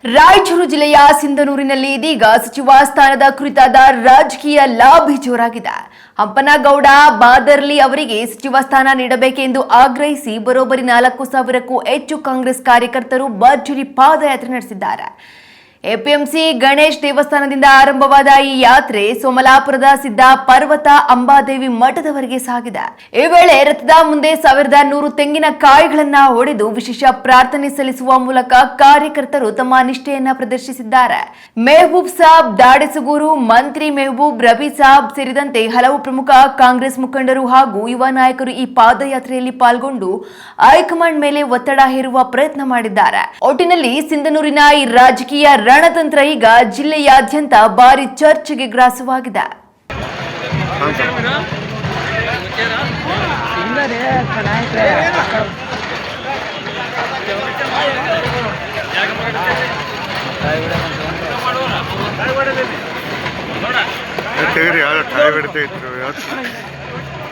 ರಾಯಚೂರು ಜಿಲ್ಲೆಯ ಸಿಂಧನೂರಿನಲ್ಲಿ ಇದೀಗ ಸಚಿವ ಸ್ಥಾನದ ಕುರಿತಾದ ರಾಜಕೀಯ ಲಾಬಿ ಜೋರಾಗಿದೆ. ಹಂಪನಗೌಡ ಬಾದರ್ಲಿ ಅವರಿಗೆ ಸಚಿವ ಸ್ಥಾನ ನೀಡಬೇಕೆಂದು ಆಗ್ರಹಿಸಿ ಬರೋಬ್ಬರಿ 4,000ಕ್ಕೂ ಹೆಚ್ಚು ಕಾಂಗ್ರೆಸ್ ಕಾರ್ಯಕರ್ತರು ಭರ್ಜರಿ ಪಾದಯಾತ್ರೆ ನಡೆಸಿದ್ದಾರೆ. ಎಪಿಎಂಸಿ ಗಣೇಶ್ ದೇವಸ್ಥಾನದಿಂದ ಆರಂಭವಾದ ಈ ಯಾತ್ರೆ ಸೋಮಲಾಪುರದ ಸಿದ್ಧ ಪರ್ವತ ಅಂಬಾದೇವಿ ಮಠದವರೆಗೆ ಸಾಗಿದೆ. ಈ ವೇಳೆ ರಥದ ಮುಂದೆ 1,100 ತೆಂಗಿನಕಾಯಿಗಳನ್ನ ಹೊಡೆದು ವಿಶೇಷ ಪ್ರಾರ್ಥನೆ ಸಲ್ಲಿಸುವ ಮೂಲಕ ಕಾರ್ಯಕರ್ತರು ತಮ್ಮ ನಿಷ್ಠೆಯನ್ನ ಪ್ರದರ್ಶಿಸಿದ್ದಾರೆ. ಮೆಹಬೂಬ್ ಸಾಬ್ ದಾಡೆಸಗೂರು, ಮಂತ್ರಿ ಮೆಹಬೂಬ್ ರಬಿ ಸಾಬ್ ಸೇರಿದಂತೆ ಹಲವು ಪ್ರಮುಖ ಕಾಂಗ್ರೆಸ್ ಮುಖಂಡರು ಹಾಗೂ ಯುವ ನಾಯಕರು ಈ ಪಾದಯಾತ್ರೆಯಲ್ಲಿ ಪಾಲ್ಗೊಂಡು ಹೈಕಮಾಂಡ್ ಮೇಲೆ ಒತ್ತಡ ಹೇರುವ ಪ್ರಯತ್ನ ಮಾಡಿದ್ದಾರೆ. ಒಟ್ಟಿನಲ್ಲಿ ಸಿಂಧನೂರಿನ ಈ ರಾಜಕೀಯ ರಣತಂತ್ರ ಈಗ ಜಿಲ್ಲೆಯಾದ್ಯಂತ ಭಾರಿ ಚರ್ಚೆಗೆ ಗ್ರಾಸವಾಗಿದೆ. ಯಾರು